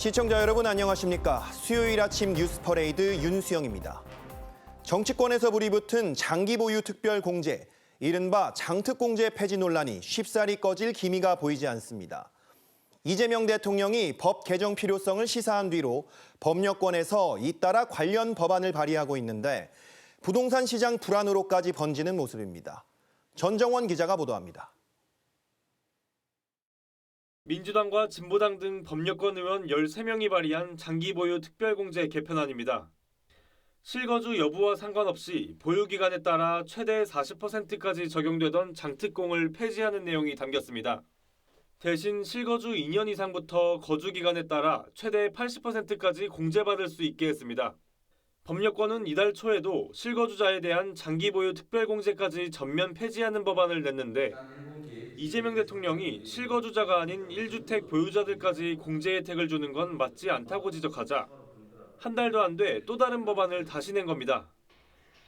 시청자 여러분 안녕하십니까? 수요일 아침 뉴스 퍼레이드 윤수영입니다. 정치권에서 불이 붙은 장기 보유 특별 공제, 이른바 장특공제 폐지 논란이 쉽사리 꺼질 기미가 보이지 않습니다. 이재명 대통령이 법 개정 필요성을 시사한 뒤로 법률권에서 잇따라 관련 법안을 발의하고 있는데 부동산 시장 불안으로까지 번지는 모습입니다. 전정원 기자가 보도합니다. 민주당과 진보당 등 법률권 의원 13명이 발의한 장기 보유 특별공제 개편안입니다. 실거주 여부와 상관없이 보유기간에 따라 최대 40%까지 적용되던 장특공을 폐지하는 내용이 담겼습니다. 대신 실거주 2년 이상부터 거주기간에 따라 최대 80%까지 공제받을 수 있게 했습니다. 법률권은 이달 초에도 실거주자에 대한 장기 보유 특별공제까지 전면 폐지하는 법안을 냈는데 이재명 대통령이 실거주자가 아닌 1주택 보유자들까지 공제 혜택을 주는 건 맞지 않다고 지적하자 한 달도 안 돼 또 다른 법안을 다시 낸 겁니다.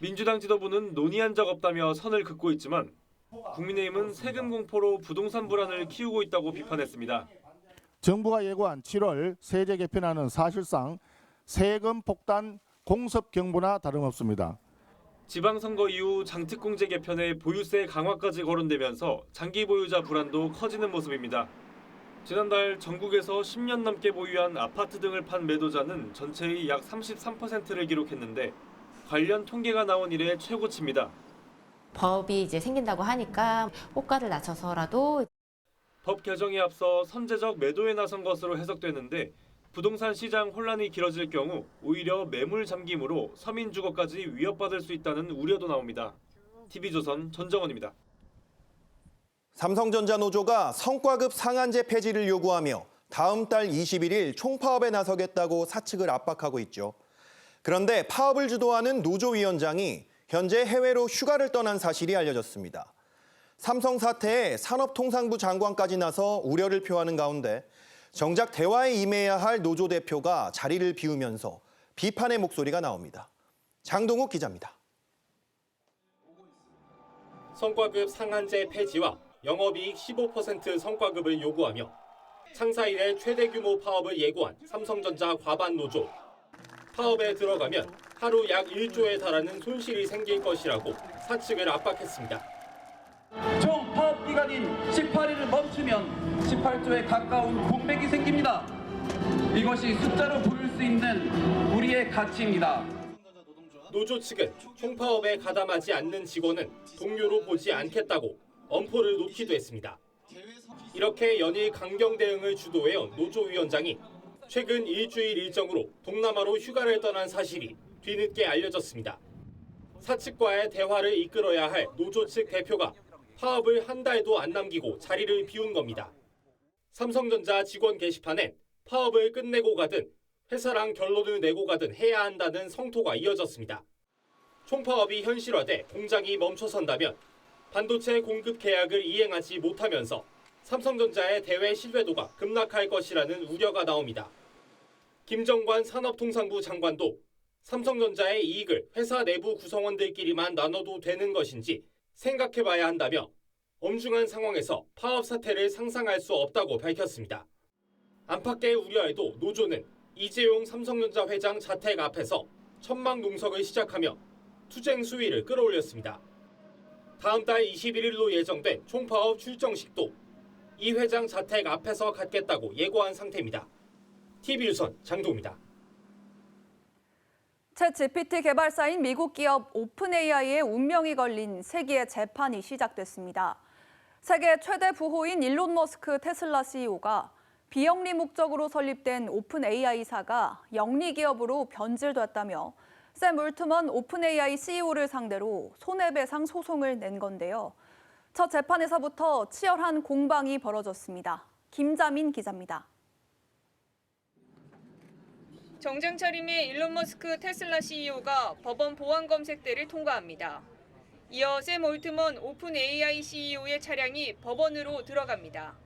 민주당 지도부는 논의한 적 없다며 선을 긋고 있지만 국민의힘은 세금 공포로 부동산 불안을 키우고 있다고 비판했습니다. 정부가 예고한 7월 세제 개편안은 사실상 세금 폭탄 공습 경보나 다름없습니다. 지방선거 이후 장특공제 개편에 보유세 강화까지 거론되면서 장기 보유자 불안도 커지는 모습입니다. 지난달 전국에서 10년 넘게 보유한 아파트 등을 판 매도자는 전체의 약 33%를 기록했는데 관련 통계가 나온 이래 최고치입니다. 법이 이제 생긴다고 하니까 호가를 낮춰서라도 법 개정에 앞서 선제적 매도에 나선 것으로 해석되는데 부동산 시장 혼란이 길어질 경우 오히려 매물 잠김으로 서민 주거까지 위협받을 수 있다는 우려도 나옵니다. TV조선 전정원입니다. 삼성전자 노조가 성과급 상한제 폐지를 요구하며 다음 달 21일 총파업에 나서겠다고 사측을 압박하고 있죠. 그런데 파업을 주도하는 노조위원장이 현재 해외로 휴가를 떠난 사실이 알려졌습니다. 삼성 사태에 산업통상부 장관까지 나서 우려를 표하는 가운데 정작 대화에 임해야 할 노조 대표가 자리를 비우면서 비판의 목소리가 나옵니다. 장동욱 기자입니다. 성과급 상한제 폐지와 영업이익 15% 성과급을 요구하며 창사 이래 최대 규모 파업을 예고한 삼성전자 과반 노조. 파업에 들어가면 하루 약 1조에 달하는 손실이 생길 것이라고 사측을 압박했습니다. 총 파업 기간인 18일을 멈추면 18조에 가까운 공백이 생깁니다. 이것이 숫자로 보일 수 있는 우리의 가치입니다. 노조 측은 총파업에 가담하지 않는 직원은 동료로 보지 않겠다고 엄포를 놓기도 했습니다. 이렇게 연일 강경 대응을 주도해온 노조위원장이 최근 일주일 일정으로 동남아로 휴가를 떠난 사실이 뒤늦게 알려졌습니다. 사측과의 대화를 이끌어야 할 노조 측 대표가 파업을 한 달도 안 남기고 자리를 비운 겁니다. 삼성전자 직원 게시판엔 파업을 끝내고 가든 회사랑 결론을 내고 가든 해야 한다는 성토가 이어졌습니다. 총파업이 현실화돼 공장이 멈춰선다면 반도체 공급 계약을 이행하지 못하면서 삼성전자의 대외 신뢰도가 급락할 것이라는 우려가 나옵니다. 김정관 산업통상부 장관도 삼성전자의 이익을 회사 내부 구성원들끼리만 나눠도 되는 것인지 생각해봐야 한다며 엄중한 상황에서 파업 사태를 상상할 수 없다고 밝혔습니다. 안팎의 우려에도 노조는 이재용 삼성전자 회장 자택 앞에서 천막 농석을 시작하며 투쟁 수위를 끌어올렸습니다. 다음 달 21일로 예정된 총파업 출정식도 이 회장 자택 앞에서 갖겠다고 예고한 상태입니다. TV조선 장동입니다. 챗GPT 개발사인 미국 기업 오픈AI의 운명이 걸린 세기의 재판이 시작됐습니다. 세계 최대 부호인 일론 머스크 테슬라 CEO가 비영리 목적으로 설립된 오픈AI사가 영리 기업으로 변질됐다며 샘 올트먼 오픈AI CEO를 상대로 손해배상 소송을 낸 건데요. 첫 재판에서부터 치열한 공방이 벌어졌습니다. 김자민 기자입니다. 정장 차림의 일론 머스크 테슬라 CEO가 법원 보안 검색대를 통과합니다. 이어 샘 올트먼 오픈 AI CEO의 차량이 법원으로 들어갑니다.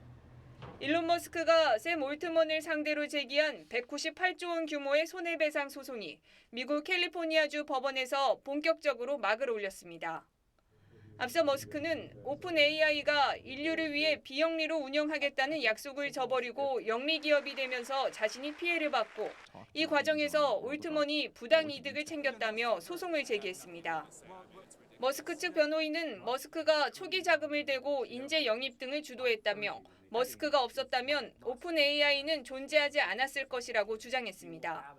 일론 머스크가 샘 올트먼을 상대로 제기한 198조 원 규모의 손해배상 소송이 미국 캘리포니아주 법원에서 본격적으로 막을 올렸습니다. 앞서 머스크는 오픈 AI가 인류를 위해 비영리로 운영하겠다는 약속을 저버리고 영리 기업이 되면서 자신이 피해를 받고 이 과정에서 올트먼이 부당 이득을 챙겼다며 소송을 제기했습니다. 머스크 측 변호인은 머스크가 초기 자금을 대고 인재 영입 등을 주도했다며 머스크가 없었다면 오픈 AI는 존재하지 않았을 것이라고 주장했습니다.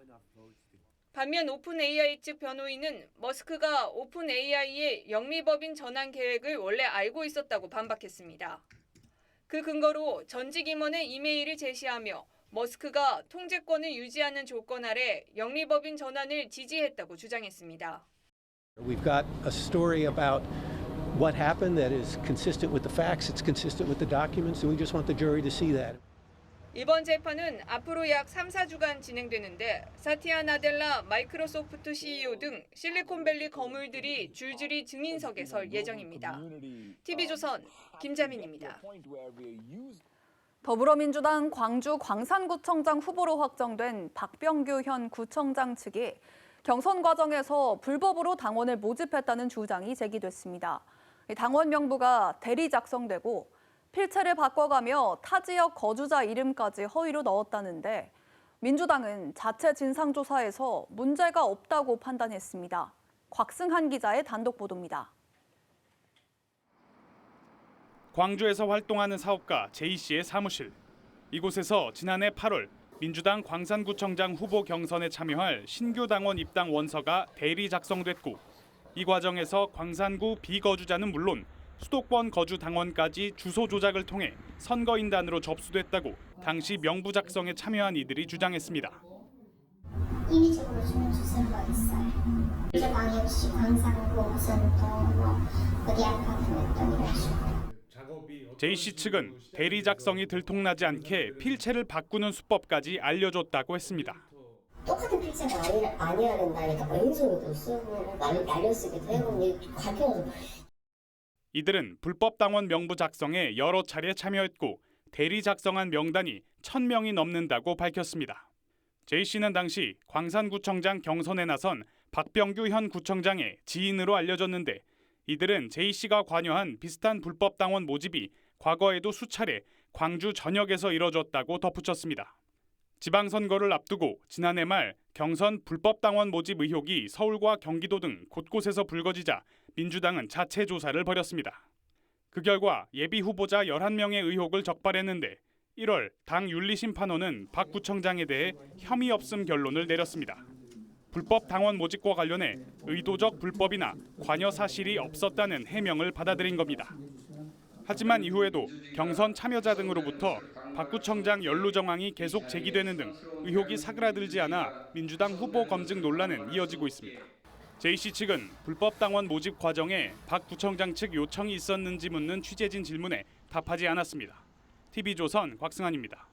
반면 오픈 AI 측 변호인은 머스크가 오픈 AI의 영리법인 전환 계획을 원래 알고 있었다고 반박했습니다. 그 근거로 전직 임원의 이메일을 제시하며 머스크가 통제권을 유지하는 조건 아래 영리법인 전환을 지지했다고 주장했습니다. We've got a story about what happened that is consistent with the facts, it's consistent with the documents, and we just want the jury to see that. 이번 재판은 앞으로 약 3-4주간 진행되는데 사티아 나델라 마이크로소프트 CEO 등 실리콘밸리 거물들이 줄줄이 증인석에 설 예정입니다. TV조선 김자민입니다. 더불어민주당 광주 광산구청장 후보로 확정된 박병규 현 구청장 측이 경선 과정에서 불법으로 당원을 모집했다는 주장이 제기됐습니다. 당원 명부가 대리 작성되고 필체를 바꿔가며 타 지역 거주자 이름까지 허위로 넣었다는데 민주당은 자체 진상조사에서 문제가 없다고 판단했습니다. 곽승한 기자의 단독 보도입니다. 광주에서 활동하는 사업가 J씨의 사무실. 이곳에서 지난해 8월 민주당 광산구청장 후보 경선에 참여할 신규 당원 입당 원서가 대리 작성됐고 이 과정에서 광산구 비거주자는 물론 수도권 거주 당원까지 주소 조작을 통해 선거인단으로 접수됐다고 당시 명부 작성에 참여한 이들이 주장했습니다. 인위적으로 주는 주소가 있어요. 광역시 광산구 무슨 또 어디 아파트면 또 이런 식으로. J씨 측은 대리 작성이 들통나지 않게 필체를 바꾸는 수법까지 알려줬다고 했습니다. 똑같은 필체가 아니어야 된다니까 왼손으로 쓰고 날려쓰기도 해보니 밝혀서. 이들은 불법 당원 명부 작성에 여러 차례 참여했고 대리 작성한 명단이 1,000명이 넘는다고 밝혔습니다. J씨는 당시 광산구청장 경선에 나선 박병규 현 구청장의 지인으로 알려졌는데 이들은 J씨가 관여한 비슷한 불법 당원 모집이 과거에도 수차례 광주 전역에서 이뤄졌다고 덧붙였습니다. 지방선거를 앞두고 지난해 말 경선 불법 당원 모집 의혹이 서울과 경기도 등 곳곳에서 불거지자 민주당은 자체 조사를 벌였습니다. 그 결과 예비 후보자 11명의 의혹을 적발했는데 1월 당 윤리심판원은 박 구청장에 대해 혐의 없음 결론을 내렸습니다. 불법 당원 모집과 관련해 의도적 불법이나 관여 사실이 없었다는 해명을 받아들인 겁니다. 하지만 이후에도 경선 참여자 등으로부터 박 구청장 연루 정황이 계속 제기되는 등 의혹이 사그라들지 않아 민주당 후보 검증 논란은 이어지고 있습니다. J씨 측은 불법 당원 모집 과정에 박 구청장 측 요청이 있었는지 묻는 취재진 질문에 답하지 않았습니다. TV조선 곽승환입니다.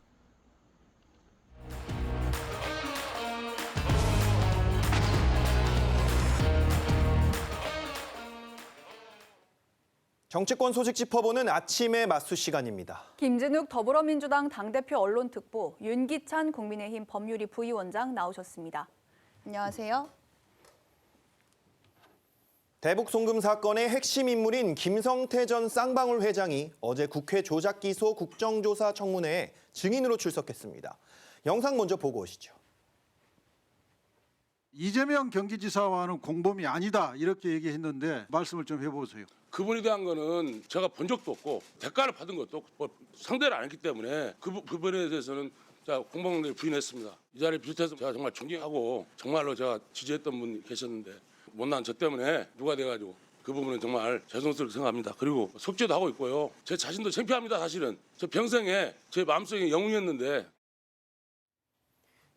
정치권 소식 짚어보는 아침의 맞수 시간입니다. 김진욱 더불어민주당 당대표 언론특보, 윤기찬 국민의힘 법률위 부위원장 나오셨습니다. 안녕하세요. 대북 송금 사건의 핵심 인물인 김성태 전 쌍방울 회장이 어제 국회 조작기소 국정조사 청문회에 증인으로 출석했습니다. 영상 먼저 보고 오시죠. 이재명 경기지사와는 공범이 아니다 이렇게 얘기했는데 말씀을 좀 해보세요. 그분에 대한 거는 제가 본 적도 없고 대가를 받은 것도 없고 뭐 상대를 안 했기 때문에 그 부분에 대해서는 제가 공범을 부인했습니다. 이 자리를 비롯해서 제가 정말 존경하고 정말로 제가 지지했던 분 계셨는데 못난 저 때문에 누가 돼가지고 그 부분은 정말 죄송스럽게 생각합니다. 그리고 속죄도 하고 있고요. 제 자신도 창피합니다. 사실은 저 평생에 제 마음속에 영웅이었는데.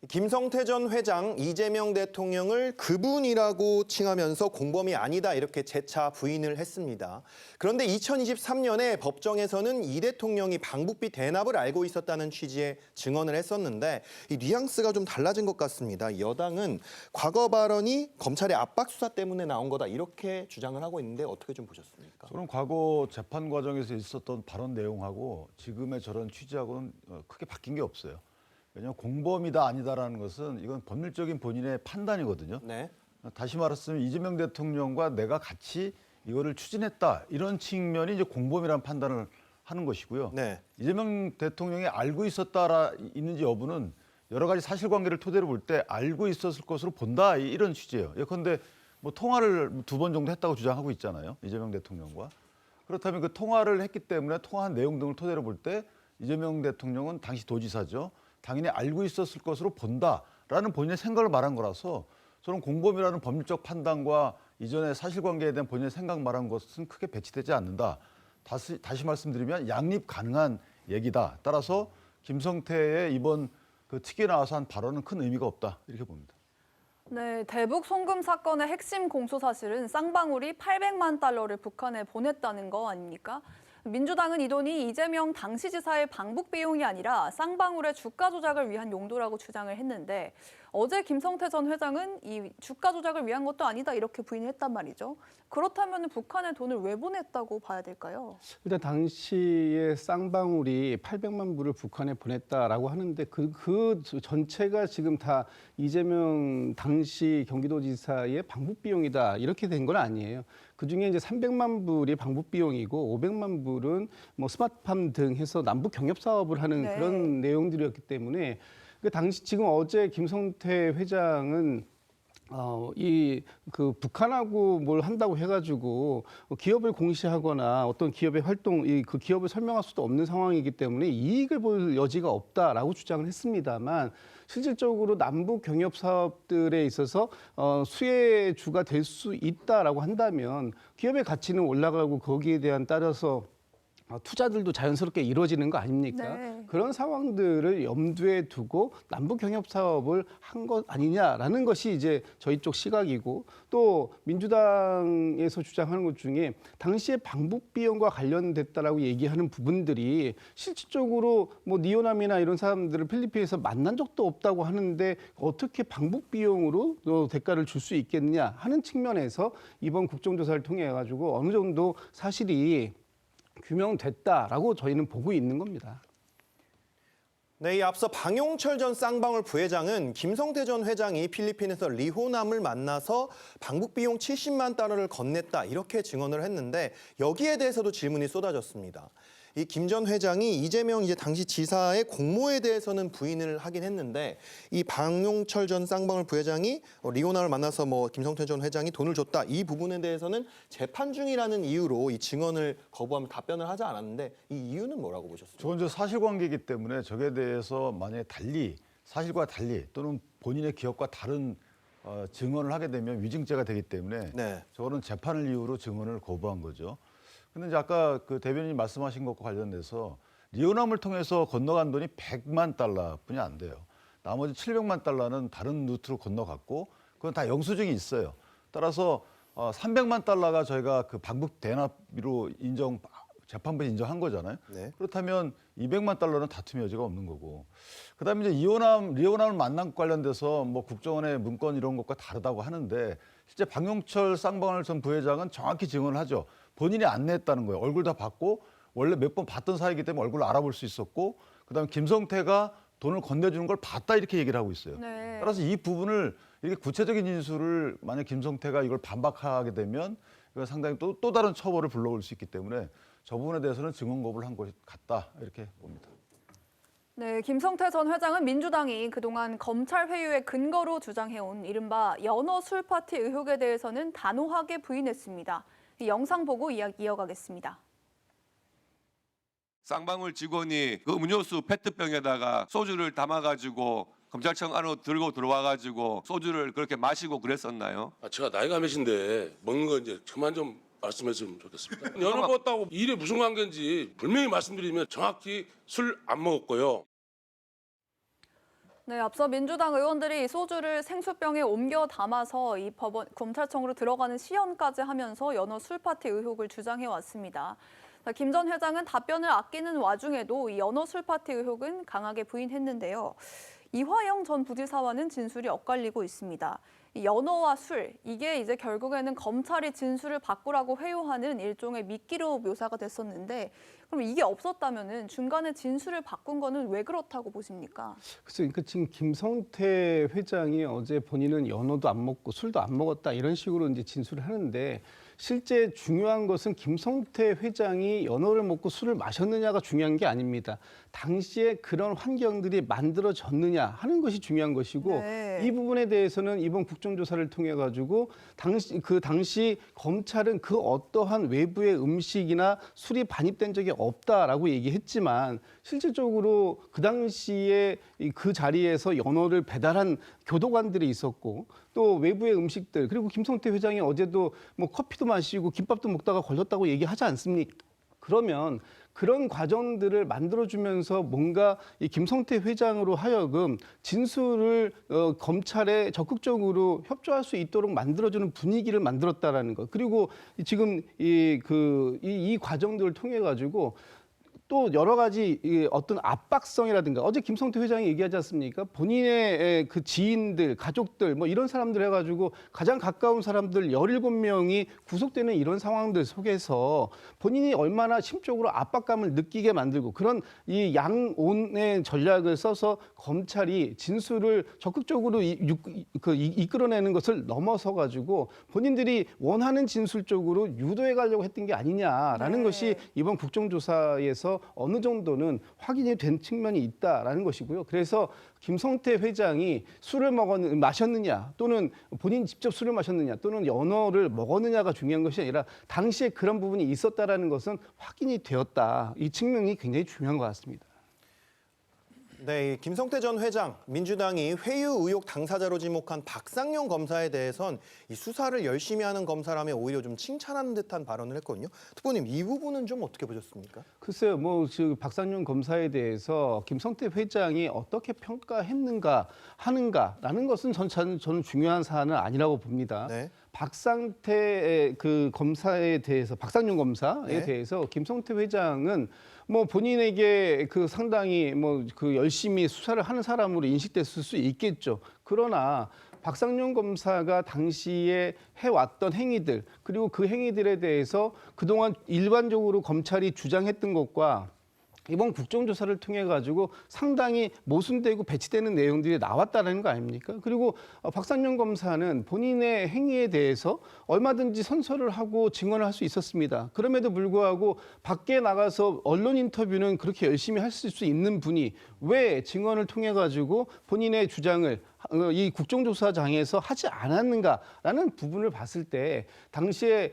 김성태 전 회장 이재명 대통령을 그분이라고 칭하면서 공범이 아니다 이렇게 재차 부인을 했습니다. 그런데 2023년에 법정에서는 이 대통령이 방북비 대납을 알고 있었다는 취지의 증언을 했었는데 이 뉘앙스가 좀 달라진 것 같습니다. 여당은 과거 발언이 검찰의 압박 수사 때문에 나온 거다 이렇게 주장을 하고 있는데 어떻게 좀 보셨습니까? 저는 과거 재판 과정에서 있었던 발언 내용하고 지금의 저런 취지하고는 크게 바뀐 게 없어요. 왜냐하면 공범이다 아니다라는 것은 이건 법률적인 본인의 판단이거든요. 네. 다시 말했으면 이재명 대통령과 내가 같이 이거를 추진했다 이런 측면이 이제 공범이라는 판단을 하는 것이고요. 네. 이재명 대통령이 알고 있는지 여부는 여러 가지 사실관계를 토대로 볼 때 알고 있었을 것으로 본다 이런 취지예요. 예컨대 뭐 통화를 2번 정도 했다고 주장하고 있잖아요. 이재명 대통령과. 그렇다면 그 통화를 했기 때문에 통화한 내용 등을 토대로 볼 때 이재명 대통령은 당시 도지사죠. 당연히 알고 있었을 것으로 본다라는 본인의 생각을 말한 거라서 저는 공범이라는 법률적 판단과 이전의 사실관계에 대한 본인의 생각 말한 것은 크게 배치되지 않는다. 다시 말씀드리면 양립 가능한 얘기다. 따라서 김성태의 이번 그 특위에 나와서 한 발언은 큰 의미가 없다. 이렇게 봅니다. 네, 대북 송금 사건의 핵심 공소 사실은 쌍방울이 800만 달러를 북한에 보냈다는 거 아닙니까? 민주당은 이 돈이 이재명 당시 지사의 방북 비용이 아니라 쌍방울의 주가 조작을 위한 용도라고 주장을 했는데 어제 김성태 전 회장은 이 주가 조작을 위한 것도 아니다 이렇게 부인했단 말이죠. 그렇다면 북한에 돈을 왜 보냈다고 봐야 될까요? 일단 당시에 쌍방울이 800만 불을 북한에 보냈다라고 하는데 그 전체가 지금 다 이재명 당시 경기도지사의 방북 비용이다 이렇게 된 건 아니에요. 그중에 이제 300만 불이 방북 비용이고 500만 불은 뭐 스마트팜 등 해서 남북 경협 사업을 하는 네. 그런 내용들이었기 때문에 그 당시 지금 어제 김성태 회장은 북한하고 뭘 한다고 해가지고 기업을 공시하거나 어떤 기업의 활동, 그 기업을 설명할 수도 없는 상황이기 때문에 이익을 볼 여지가 없다라고 주장을 했습니다만 실질적으로 남북 경협 사업들에 있어서 수혜주가 될 수 있다라고 한다면 기업의 가치는 올라가고 거기에 대한 따라서 투자들도 자연스럽게 이루어지는 거 아닙니까? 네. 그런 상황들을 염두에 두고 남북 경협 사업을 한 것 아니냐라는 것이 이제 저희 쪽 시각이고 또 민주당에서 주장하는 것 중에 당시에 방북 비용과 관련됐다라고 얘기하는 부분들이 실질적으로 뭐 니오남이나 이런 사람들을 필리핀에서 만난 적도 없다고 하는데 어떻게 방북 비용으로 대가를 줄 수 있겠느냐 하는 측면에서 이번 국정조사를 통해 가지고 어느 정도 사실이 규명됐다라고 저희는 보고 있는 겁니다. 네, 이 앞서 방용철 전 쌍방울 부회장은 김성태 전 회장이 필리핀에서 리호남을 만나서 방북 비용 70만 달러를 건넸다 이렇게 증언을 했는데 여기에 대해서도 질문이 쏟아졌습니다. 이 김 전 회장이 이재명 당시 지사의 공모에 대해서는 부인을 하긴 했는데 이 방용철 전 쌍방울 부회장이 리호남을 만나서 뭐 김성태 전 회장이 돈을 줬다 이 부분에 대해서는 재판 중이라는 이유로 이 증언을 거부하며 답변을 하지 않았는데 이 이유는 뭐라고 보셨어요? 저건 사실관계이기 때문에 저에 대해서 만약에 사실과 달리 또는 본인의 기억과 다른 증언을 하게 되면 위증죄가 되기 때문에 네. 저거는 재판을 이유로 증언을 거부한 거죠. 근데 이제 아까 그 대변인이 말씀하신 것과 관련돼서 리오남을 통해서 건너간 돈이 100만 달러뿐이 안 돼요. 나머지 700만 달러는 다른 루트로 건너갔고 그건 다 영수증이 있어요. 따라서 300만 달러가 저희가 그 방북 대납으로 재판부에 인정한 거잖아요. 네. 그렇다면 200만 달러는 다툼의 여지가 없는 거고. 그다음에 이제 리오남을 만난 것 관련돼서 뭐 국정원의 문건 이런 것과 다르다고 하는데 실제 방용철 쌍방울 전 부회장은 정확히 증언을 하죠. 본인이 안내했다는 거예요. 얼굴 다 봤고 원래 몇 번 봤던 사이이기 때문에 얼굴을 알아볼 수 있었고 그다음에 김성태가 돈을 건네주는 걸 봤다 이렇게 얘기를 하고 있어요. 네. 따라서 이 부분을 이렇게 구체적인 진술을 만약 김성태가 이걸 반박하게 되면 이건 상당히 또 다른 처벌을 불러올 수 있기 때문에 저 부분에 대해서는 증언 거부를 한 것 같다 이렇게 봅니다. 네, 김성태 전 회장은 민주당이 그동안 검찰 회유의 근거로 주장해온 이른바 연어 술 파티 의혹에 대해서는 단호하게 부인했습니다. 이 영상 보고 이야기 이어가겠습니다. 쌍방울 직원이 그 음료수 페트병에다가 소주를 담아가지고 검찰청 안으로 들고 들어와가지고 소주를 그렇게 마시고 그랬었나요? 제가 나이가 몇인데 먹는 거 이제 그만 좀 말씀해주면 좋겠습니다. 연어 먹었다고 일에 무슨 관계인지 분명히 말씀드리면 정확히 술 안 먹었고요. 네, 앞서 민주당 의원들이 소주를 생수병에 옮겨 담아서 이 검찰청으로 들어가는 시연까지 하면서 연어 술 파티 의혹을 주장해 왔습니다. 김 전 회장은 답변을 아끼는 와중에도 이 연어 술 파티 의혹은 강하게 부인했는데요. 이화영 전 부지사와는 진술이 엇갈리고 있습니다. 이 연어와 술, 이게 이제 결국에는 검찰이 진술을 바꾸라고 회유하는 일종의 미끼로 묘사가 됐었는데 그럼 이게 없었다면은 중간에 진술을 바꾼 거는 왜 그렇다고 보십니까? 그러니까 지금 김성태 회장이 어제 본인은 연어도 안 먹고 술도 안 먹었다 이런 식으로 이제 진술을 하는데 실제 중요한 것은 김성태 회장이 연어를 먹고 술을 마셨느냐가 중요한 게 아닙니다. 당시에 그런 환경들이 만들어졌느냐 하는 것이 중요한 것이고 네. 이 부분에 대해서는 이번 국정조사를 통해 가지고 당시 검찰은 그 어떠한 외부의 음식이나 술이 반입된 적이 없다라고 얘기했지만 실질적으로 그 당시에 그 자리에서 연어를 배달한 교도관들이 있었고 또 외부의 음식들 그리고 김성태 회장이 어제도 뭐 커피도 마시고 김밥도 먹다가 걸렸다고 얘기하지 않습니까? 그러면 그런 과정들을 만들어주면서 뭔가 이 김성태 회장으로 하여금 진술을 검찰에 적극적으로 협조할 수 있도록 만들어주는 분위기를 만들었다라는 것. 그리고 지금 이 과정들을 통해 가지고 또 여러 가지 어떤 압박성이라든가 어제 김성태 회장이 얘기하지 않습니까? 본인의 그 지인들, 가족들 뭐 이런 사람들 해가지고 가장 가까운 사람들 17명이 구속되는 이런 상황들 속에서 본인이 얼마나 심적으로 압박감을 느끼게 만들고 그런 이 양온의 전략을 써서 검찰이 진술을 적극적으로 이끌어내는 것을 넘어서 가지고 본인들이 원하는 진술 쪽으로 유도해 가려고 했던 게 아니냐라는 것이 이번 국정조사에서 어느 정도는 확인이 된 측면이 있다라는 것이고요. 그래서 김성태 회장이 술을 마셨느냐 또는 본인 직접 술을 마셨느냐 또는 연어를 먹었느냐가 중요한 것이 아니라 당시에 그런 부분이 있었다라는 것은 확인이 되었다. 이 측면이 굉장히 중요한 것 같습니다. 네, 김성태 전 회장, 민주당이 회유 의혹 당사자로 지목한 박상용 검사에 대해선 이 수사를 열심히 하는 검사라며 오히려 좀 칭찬하는 듯한 발언을 했거든요. 특보님, 이 부분은 좀 어떻게 보셨습니까? 글쎄요, 박상용 검사에 대해서 김성태 회장이 어떻게 평가했는가 하는가라는 것은 저는 중요한 사안은 아니라고 봅니다. 네. 박상태 그 검사에 대해서 박상용 검사에 대해서 김성태 회장은 뭐 본인에게 그 상당히 그 열심히 수사를 하는 사람으로 인식됐을 수 있겠죠. 그러나 박상용 검사가 당시에 해왔던 행위들 그리고 그 행위들에 대해서 그동안 일반적으로 검찰이 주장했던 것과 이번 국정조사를 통해 가지고 상당히 모순되고 배치되는 내용들이 나왔다는 거 아닙니까? 그리고 박상용 검사는 본인의 행위에 대해서 얼마든지 선서를 하고 증언을 할 수 있었습니다. 그럼에도 불구하고 밖에 나가서 언론 인터뷰는 그렇게 열심히 하실 수 있는 분이 왜 증언을 통해 가지고 본인의 주장을 이 국정조사장에서 하지 않았는가라는 부분을 봤을 때 당시에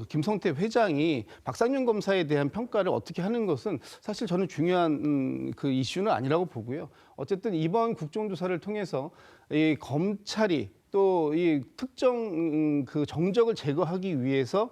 김성태 회장이 박상용 검사에 대한 평가를 어떻게 하는 것은 사실 저는 중요한 그 이슈는 아니라고 보고요. 어쨌든 이번 국정조사를 통해서 이 검찰이 또 이 특정 그 정적을 제거하기 위해서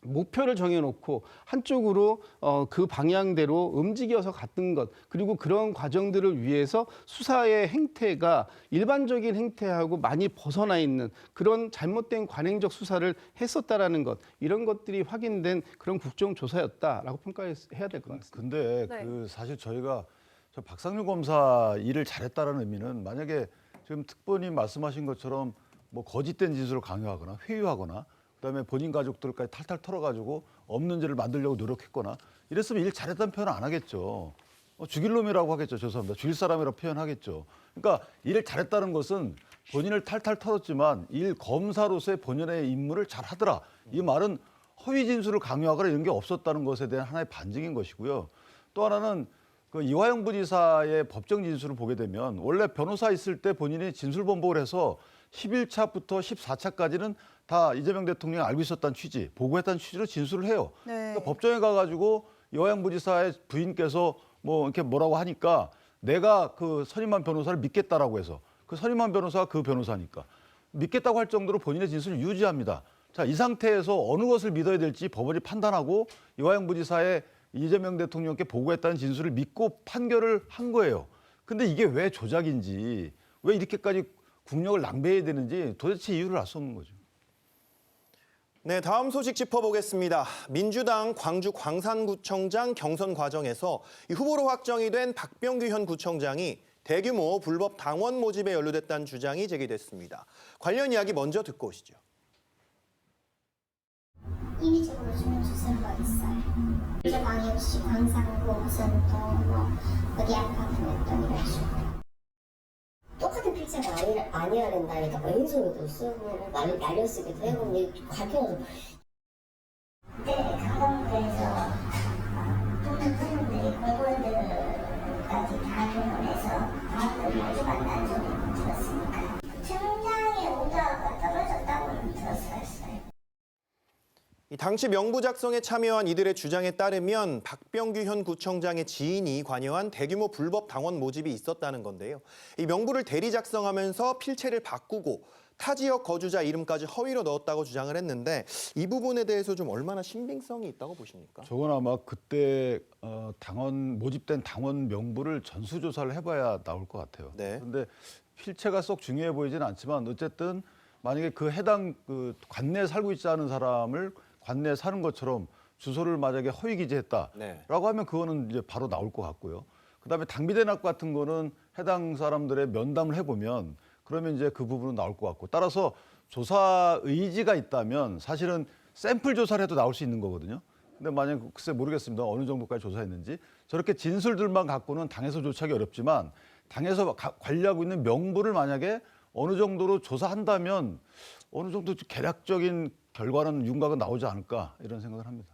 목표를 정해놓고 한쪽으로 그 방향대로 움직여서 갔던 것 그리고 그런 과정들을 위해서 수사의 행태가 일반적인 행태하고 많이 벗어나 있는 그런 잘못된 관행적 수사를 했었다라는 것 이런 것들이 확인된 그런 국정조사였다라고 평가해야 될 것 같습니다. 근데 그 사실 저희가 저 박상용 검사 일을 잘했다라는 의미는 만약에 지금 특보님 말씀하신 것처럼 뭐 거짓된 진술을 강요하거나 회유하거나 그다음에 본인 가족들까지 탈탈 털어가지고 없는 죄를 만들려고 노력했거나 이랬으면 일 잘했다는 표현 안 하겠죠. 죽일 놈이라고 하겠죠. 죄송합니다. 죽일 사람이라고 표현하겠죠. 그러니까 일을 잘했다는 것은 본인을 탈탈 털었지만 일 검사로서의 본연의 임무를 잘 하더라. 이 말은 허위 진술을 강요하거나 이런 게 없었다는 것에 대한 하나의 반증인 것이고요. 또 하나는 그 이화영 부지사의 법정 진술을 보게 되면 원래 변호사 있을 때 본인이 진술 번복을 해서 11차부터 14차까지는 다 이재명 대통령이 알고 있었다는 취지, 보고했다는 취지로 진술을 해요. 그러니까 법정에 가가지고 이화영 부지사의 부인께서 뭐 이렇게 뭐라고 하니까 내가 그 선임한 변호사를 믿겠다라고 해서 그 선임한 변호사가 그 변호사니까 믿겠다고 할 정도로 본인의 진술을 유지합니다. 자, 이 상태에서 어느 것을 믿어야 될지 법원이 판단하고 이화영 부지사의 이재명 대통령께 보고했다는 진술을 믿고 판결을 한 거예요. 근데 이게 왜 조작인지, 왜 이렇게까지 국력을 낭비해야 되는지 도대체 이유를 알 수 없는 거죠. 네, 다음 소식 짚어보겠습니다. 민주당 광주 광산구청장 경선 과정에서 후보로 확정이 된 박병규 현 구청장이 대규모 불법 당원 모집에 연루됐다는 주장이 제기됐습니다. 관련 이야기 먼저 듣고 오시죠. 임의적으로 주문 주소가 있어요. 광역시 광산구 무슨 또 어디 아파트 몇 동 이런 식으로. 똑같은 필자가 아니어야 된다니까 뭐 인소리도 쓰고 말을 날려쓰기도 하고 밝혀서 당시 명부 작성에 참여한 이들의 주장에 따르면 박병규 현 구청장의 지인이 관여한 대규모 불법 당원 모집이 있었다는 건데요. 이 명부를 대리 작성하면서 필체를 바꾸고 타 지역 거주자 이름까지 허위로 넣었다고 주장을 했는데 이 부분에 대해서 좀 얼마나 신빙성이 있다고 보십니까? 저건 아마 그때 당원 모집된 당원 명부를 전수조사를 해봐야 나올 것 같아요. 그런데 필체가 쏙 중요해 보이지는 않지만 어쨌든 만약에 그 해당 그 관내에 살고 있지 않은 사람을 관내에 사는 것처럼 주소를 만약에 허위 기재했다라고 하면 그거는 이제 바로 나올 것 같고요. 그다음에 당비대납 같은 거는 해당 사람들의 면담을 해보면 그러면 이제 그 부분은 나올 것 같고 따라서 조사 의지가 있다면 사실은 샘플 조사를 해도 나올 수 있는 거거든요. 근데 만약 글쎄 모르겠습니다. 어느 정도까지 조사했는지. 저렇게 진술들만 갖고는 당에서 조사하기 어렵지만 당에서 관리하고 있는 명부를 만약에 어느 정도로 조사한다면 어느 정도 개략적인 결과는 윤곽은 나오지 않을까 이런 생각을 합니다.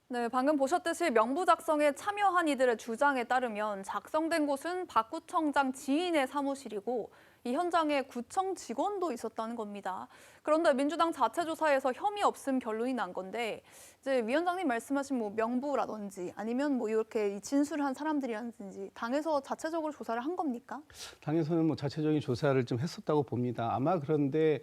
네, 방금 보셨듯이 명부 작성에 참여한 이들의 주장에 따르면 작성된 곳은 박 구청장 지인의 사무실이고 이 현장에 구청 직원도 있었다는 겁니다. 그런데 민주당 자체 조사에서 혐의 없음 결론이 난 건데 이제 위원장님 말씀하신 뭐 명부라든지 아니면 뭐 이렇게 진술을 한 사람들이라든지 당에서 자체적으로 조사를 한 겁니까? 당에서는 뭐 자체적인 조사를 좀 했었다고 봅니다. 아마 그런데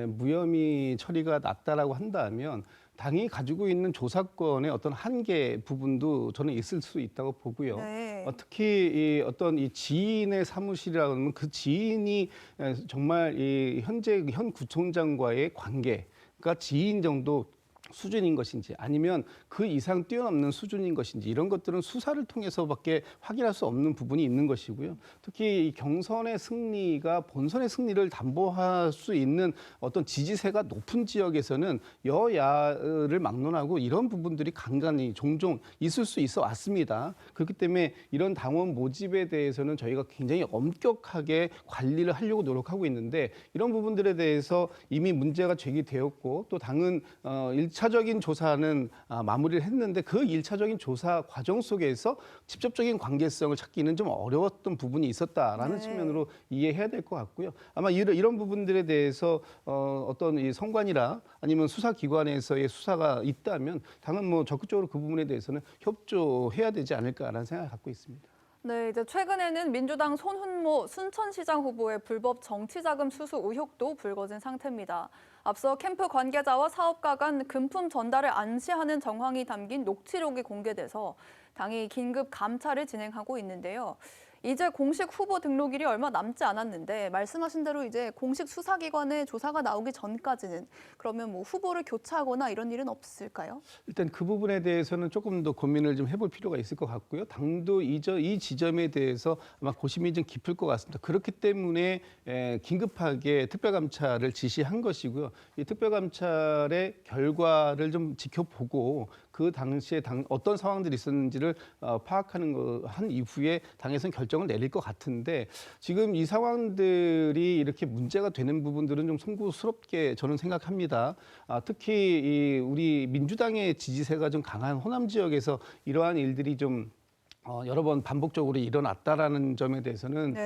무혐의 처리가 났다라고 한다면 당이 가지고 있는 조사권의 어떤 한계 부분도 저는 있을 수 있다고 보고요. 특히 어떤 이 지인의 사무실이라고 하면 그 지인이 정말 이 현재 현 구청장과의 관계가 지인 정도 수준인 것인지 아니면 그 이상 뛰어넘는 수준인 것인지 이런 것들은 수사를 통해서밖에 확인할 수 없는 부분이 있는 것이고요. 특히 이 경선의 승리가 본선의 승리를 담보할 수 있는 어떤 지지세가 높은 지역에서는 여야를 막론하고 이런 부분들이 간간히 종종 있을 수 있어 왔습니다. 그렇기 때문에 이런 당원 모집에 대해서는 저희가 굉장히 엄격하게 관리를 하려고 노력하고 있는데 이런 부분들에 대해서 이미 문제가 제기되었고 또 당은 1차적인 조사는 마무리를 했는데 그 1차적인 조사 과정 속에서 직접적인 관계성을 찾기는 좀 어려웠던 부분이 있었다라는 측면으로 이해해야 될 것 같고요. 아마 이런 부분들에 대해서 어떤 이 성관이나 아니면 수사기관에서의 수사가 있다면 당은 뭐 적극적으로 그 부분에 대해서는 협조해야 되지 않을까라는 생각을 갖고 있습니다. 네, 이제 최근에는 민주당 손훈모 순천시장 후보의 불법 정치자금 수수 의혹도 불거진 상태입니다. 앞서 캠프 관계자와 사업가 간 금품 전달을 안시하는 정황이 담긴 녹취록이 공개돼서 당이 긴급 감찰을 진행하고 있는데요. 이제 공식 후보 등록일이 얼마 남지 않았는데 말씀하신 대로 이제 공식 수사기관의 조사가 나오기 전까지는 그러면 뭐 후보를 교체하거나 이런 일은 없을까요? 일단 그 부분에 대해서는 조금 더 고민을 좀 해볼 필요가 있을 것 같고요. 당도 이 지점에 대해서 아마 고심이 좀 깊을 것 같습니다. 그렇기 때문에 긴급하게 특별감찰을 지시한 것이고요. 이 특별감찰의 결과를 좀 지켜보고 그 당시에 어떤 상황들이 있었는지를 파악하는 한 이후에 당에서는 결정을 내릴 것 같은데 지금 이 상황들이 이렇게 문제가 되는 부분들은 좀 송구스럽게 저는 생각합니다. 특히 우리 민주당의 지지세가 좀 강한 호남 지역에서 이러한 일들이 좀 여러 번 반복적으로 일어났다라는 점에 대해서는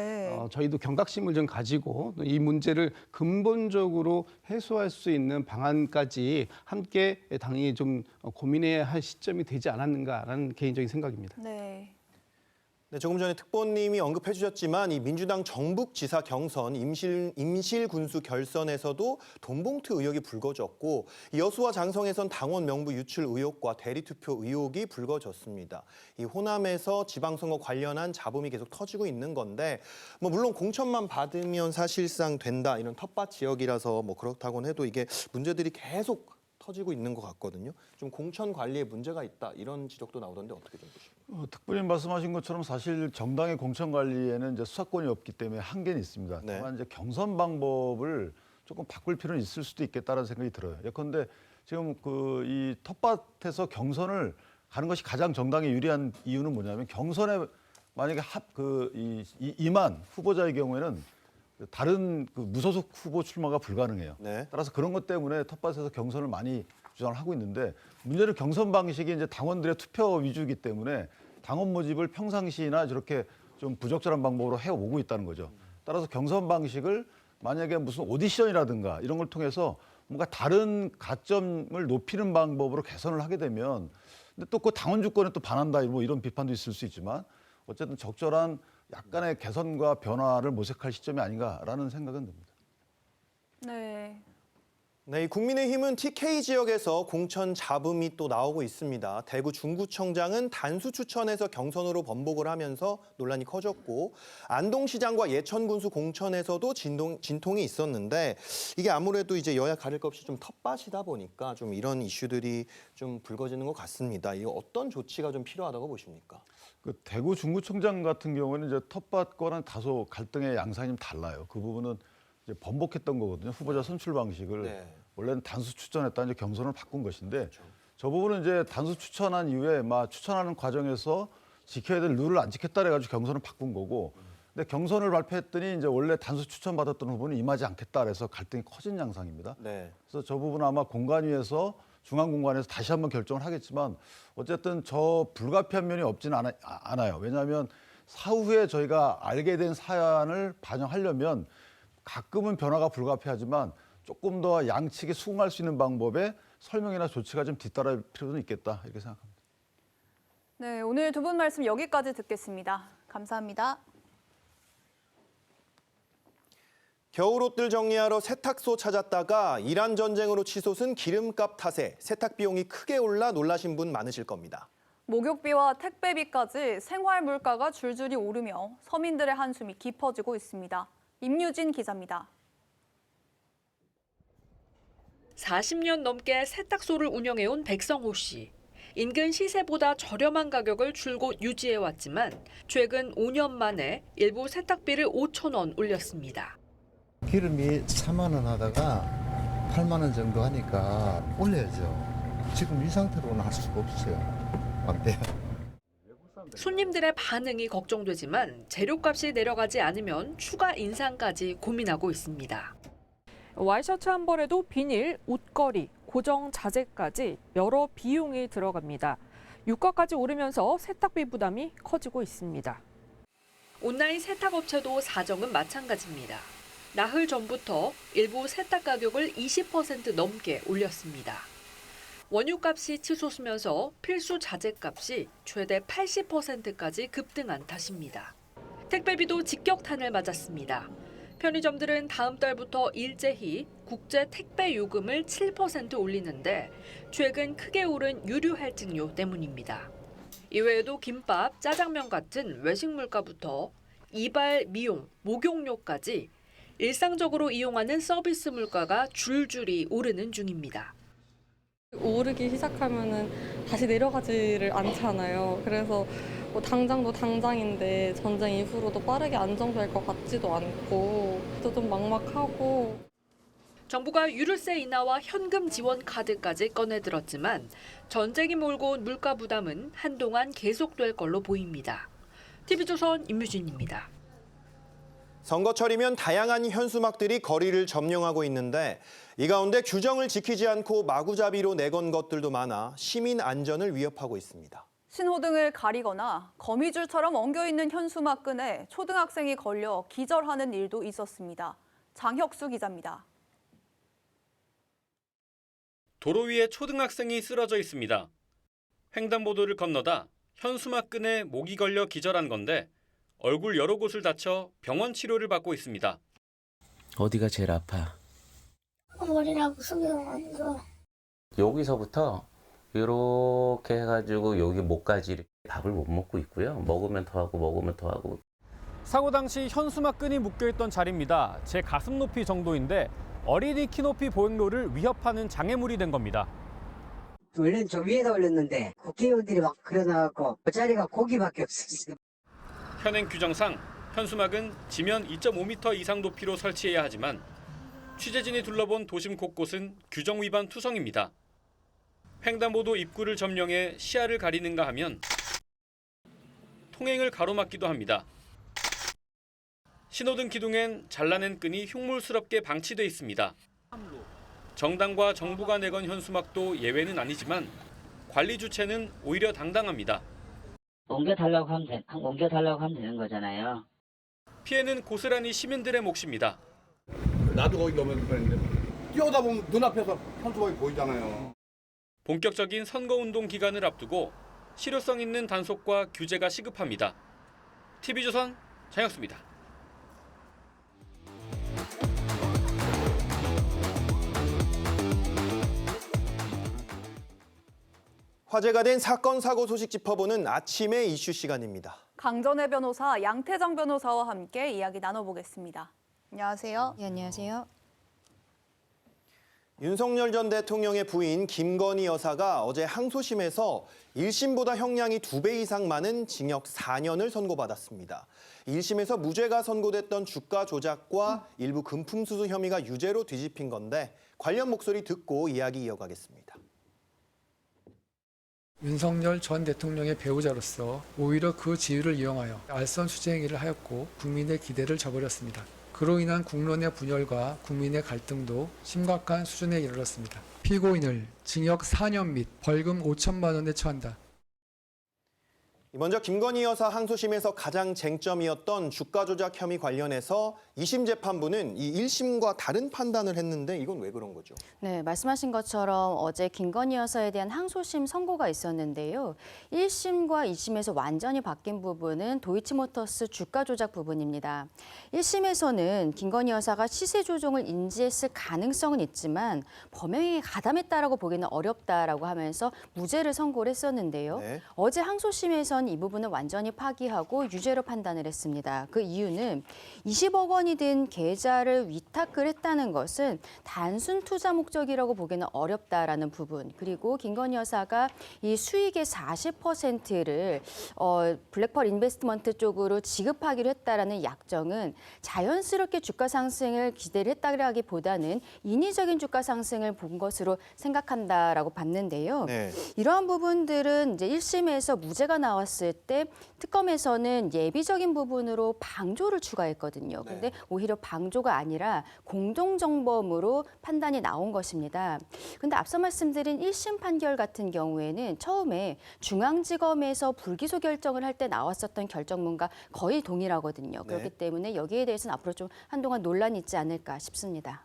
저희도 경각심을 좀 가지고 이 문제를 근본적으로 해소할 수 있는 방안까지 함께 당이 좀 고민해야 할 시점이 되지 않았는가라는 개인적인 생각입니다. 네. 네, 조금 전에 특보님이 언급해 주셨지만 이 민주당 정북지사 경선 임실군수 결선에서도 돈봉투 의혹이 불거졌고 여수와 장성에선 당원 명부 유출 의혹과 대리투표 의혹이 불거졌습니다. 이 호남에서 지방선거 관련한 잡음이 계속 터지고 있는 건데 뭐 물론 공천만 받으면 사실상 된다 이런 텃밭 지역이라서 뭐 그렇다고는 해도 이게 문제들이 계속 터지고 있는 것 같거든요. 좀 공천 관리에 문제가 있다 이런 지적도 나오던데 어떻게 좀 보십니까? 특보님 말씀하신 것처럼 사실 정당의 공천 관리에는 이제 수사권이 없기 때문에 한계는 있습니다. 다만 이제 경선 방법을 조금 바꿀 필요는 있을 수도 있겠다라는 생각이 들어요. 예컨대 지금 이 텃밭에서 경선을 가는 것이 가장 정당에 유리한 이유는 뭐냐면 경선에 만약에 임한 후보자의 경우에는 다른 무소속 후보 출마가 불가능해요. 따라서 그런 것 때문에 텃밭에서 경선을 많이 주장을 하고 있는데 문제는 경선 방식이 이제 당원들의 투표 위주이기 때문에 당원 모집을 평상시나 저렇게 좀 부적절한 방법으로 해오고 있다는 거죠. 따라서 경선 방식을 만약에 무슨 오디션이라든가 이런 걸 통해서 뭔가 다른 가점을 높이는 방법으로 개선을 하게 되면 근데 또 그 당원 주권에 또 반한다 뭐 이런 비판도 있을 수 있지만 어쨌든 적절한 약간의 개선과 변화를 모색할 시점이 아닌가라는 생각은 듭니다. 네. 네, 이 국민의힘은 TK 지역에서 공천 잡음이 또 나오고 있습니다. 대구 중구청장은 단수 추천에서 경선으로 번복을 하면서 논란이 커졌고 안동시장과 예천군수 공천에서도 진통이 있었는데 이게 아무래도 이제 여야 가릴 것 없이 좀 텃밭이다 보니까 좀 이런 이슈들이 좀 불거지는 것 같습니다. 이거 어떤 조치가 좀 필요하다고 보십니까? 그 대구 중구청장 같은 경우에는 이제 텃밭과는 다소 갈등의 양상이 좀 달라요. 그 부분은 이제 번복했던 거거든요. 후보자 선출 방식을 네. 원래는 단수 추천했다 이제 경선을 바꾼 것인데 저 부분은 이제 단수 추천한 이후에 막 추천하는 과정에서 지켜야 될 룰을 안 지켰다 해가지고 경선을 바꾼 거고 근데 경선을 발표했더니 이제 원래 단수 추천 받았던 후보는 임하지 않겠다 그래서 갈등이 커진 양상입니다. 네. 그래서 저 부분은 아마 공관위에서 중앙공관에서 다시 한번 결정을 하겠지만 어쨌든 저 불가피한 면이 없지는 않아요. 왜냐하면 사후에 저희가 알게 된 사안을 반영하려면 가끔은 변화가 불가피하지만 조금 더 양측에 수긍할 수 있는 방법의 설명이나 조치가 좀 뒤따를 필요는 있겠다 이렇게 생각합니다. 네, 오늘 두 분 말씀 여기까지 듣겠습니다. 감사합니다. 겨울옷들 정리하러 세탁소 찾았다가 이란 전쟁으로 치솟은 기름값 탓에 세탁 비용이 크게 올라 놀라신 분 많으실 겁니다. 목욕비와 택배비까지 생활 물가가 줄줄이 오르며 서민들의 한숨이 깊어지고 있습니다. 임유진 기자입니다. 40년 넘게 세탁소를 운영해온 백성호 씨. 인근 시세보다 저렴한 가격을 줄곧 유지해왔지만 최근 5년 만에 일부 세탁비를 5천 원 올렸습니다. 기름이 4만 원 하다가 8만 원 정도 하니까 올려야죠. 지금 이 상태로는 할 수가 없어요. 안 돼요. 손님들의 반응이 걱정되지만 재료값이 내려가지 않으면 추가 인상까지 고민하고 있습니다. 와이셔츠 한 벌에도 비닐, 옷걸이, 고정 자재까지 여러 비용이 들어갑니다. 유가까지 오르면서 세탁비 부담이 커지고 있습니다. 온라인 세탁업체도 사정은 마찬가지입니다. 나흘 전부터 일부 세탁 가격을 20% 넘게 올렸습니다. 원유값이 치솟으면서 필수 자재값이 최대 80%까지 급등한 탓입니다. 택배비도 직격탄을 맞았습니다. 편의점들은 다음 달부터 일제히 국제 택배 요금을 7% 올리는데 최근 크게 오른 유류 할증료 때문입니다. 이외에도 김밥, 짜장면 같은 외식 물가부터 이발, 미용, 목욕료까지 일상적으로 이용하는 서비스 물가가 줄줄이 오르는 중입니다. 오르기 시작하면은 다시 내려가지를 않잖아요. 그래서 뭐 당장도 당장인데 전쟁 이후로도 빠르게 안정될 것 같지도 않고 또 좀 막막하고. 정부가 유류세 인하와 현금 지원 카드까지 꺼내들었지만 전쟁이 몰고 온 물가 부담은 한동안 계속될 걸로 보입니다. TV조선 임유진입니다. 선거철이면 다양한 현수막들이 거리를 점령하고 있는데 이 가운데 규정을 지키지 않고 마구잡이로 내건 것들도 많아 시민 안전을 위협하고 있습니다. 신호등을 가리거나 거미줄처럼 엉겨있는 현수막 끈에 초등학생이 걸려 기절하는 일도 있었습니다. 장혁수 기자입니다. 도로 위에 초등학생이 쓰러져 있습니다. 횡단보도를 건너다 현수막 끈에 목이 걸려 기절한 건데 얼굴 여러 곳을 다쳐 병원 치료를 받고 있습니다. 어디가 제일 아파? 머리라고 숙여가지고. 여기서부터 이렇게 해가지고 여기 목까지 이렇게 밥을 못 먹고 있고요. 먹으면 더 하고 먹으면 더 하고. 사고 당시 현수막 끈이 묶여있던 자리입니다. 제 가슴 높이 정도인데 어린이 키 높이 보행로를 위협하는 장애물이 된 겁니다. 원래는 저 위에다 올렸는데 국회의원들이 막 그러나갖고 그 자리가 거기밖에 없었어요. 현행 규정상 현수막은 지면 2.5m 이상 높이로 설치해야 하지만 취재진이 둘러본 도심 곳곳은 규정 위반 투성입니다. 횡단보도 입구를 점령해 시야를 가리는가 하면 통행을 가로막기도 합니다. 신호등 기둥엔 잘라낸 끈이 흉물스럽게 방치돼 있습니다. 정당과 정부가 내건 현수막도 예외는 아니지만 관리 주체는 오히려 당당합니다. 옮겨달라고 하면 되는 거잖아요. 피해는 고스란히 시민들의 몫입니다. 나도 거기 넣으면 뛰어다 보면 눈앞에서 현수막이 보이잖아요. 본격적인 선거운동 기간을 앞두고 실효성 있는 단속과 규제가 시급합니다. TV조선 장혁수입니다. 화제가 된 사건, 사고 소식 짚어보는 아침의 이슈 시간입니다. 강전의 변호사 양태정 변호사와 함께 이야기 나눠보겠습니다. 안녕하세요. 네, 안녕하세요. 윤석열 전 대통령의 부인 김건희 여사가 어제 항소심에서 1심보다 형량이 2배 이상 많은 징역 4년을 선고받았습니다. 1심에서 무죄가 선고됐던 주가 조작과 일부 금품 수수 혐의가 유죄로 뒤집힌 건데 관련 목소리 듣고 이야기 이어가겠습니다. 윤석열 전 대통령의 배우자로서 오히려 그 지위를 이용하여 알선 수재 행위를 하였고 국민의 기대를 저버렸습니다. 그로 인한 국론의 분열과 국민의 갈등도 심각한 수준에 이르렀습니다. 피고인을 징역 4년 및 벌금 5천만 원에 처한다. 먼저 김건희 여사 항소심에서 가장 쟁점이었던 주가 조작 혐의 관련해서 2심 재판부는 이 1심과 다른 판단을 했는데 이건 왜 그런 거죠? 네, 말씀하신 것처럼 어제 김건희 여사에 대한 항소심 선고가 있었는데요. 1심과 2심에서 완전히 바뀐 부분은 도이치모터스 주가 조작 부분입니다. 1심에서는 김건희 여사가 시세 조종을 인지했을 가능성은 있지만 범행에 가담했다라고 보기는 어렵다라고 하면서 무죄를 선고를 했었는데요. 네. 어제 항소심에선 이 부분을 완전히 파기하고 유죄로 판단을 했습니다. 그 이유는 20억 원이 든 계좌를 위탁을 했다는 것은 단순 투자 목적이라고 보기는 어렵다라는 부분, 그리고 김건희 여사가 이 수익의 40%를 블랙펄 인베스트먼트 쪽으로 지급하기로 했다라는 약정은 자연스럽게 주가 상승을 기대를 했다라기보다는 인위적인 주가 상승을 본 것으로 생각한다라고 봤는데요. 네. 이러한 부분들은 이제 1심에서 무죄가 나왔을 때 특검에서는 예비적인 부분으로 방조를 추가했거든요. 근데 오히려 방조가 아니라 공동정범으로 판단이 나온 것입니다. 근데 앞서 말씀드린 1심 판결 같은 경우에는 처음에 중앙지검에서 불기소 결정을 할 때 나왔었던 결정문과 거의 동일하거든요. 그렇기 때문에 여기에 대해서는 앞으로 좀 한동안 논란이 있지 않을까 싶습니다.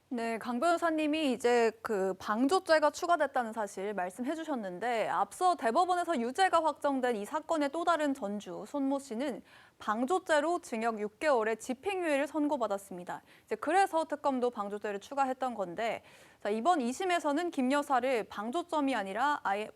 네, 강 변호사님이 이제 그 방조죄가 추가됐다는 사실 말씀해 주셨는데 앞서 대법원에서 유죄가 확정된 이 사건의 또 다른 전주 손모 씨는 방조죄로 징역 6개월의 집행유예를 선고받았습니다. 이제 그래서 특검도 방조죄를 추가했던 건데 자, 이번 2심에서는 김 여사를 방조범이 아니라 아예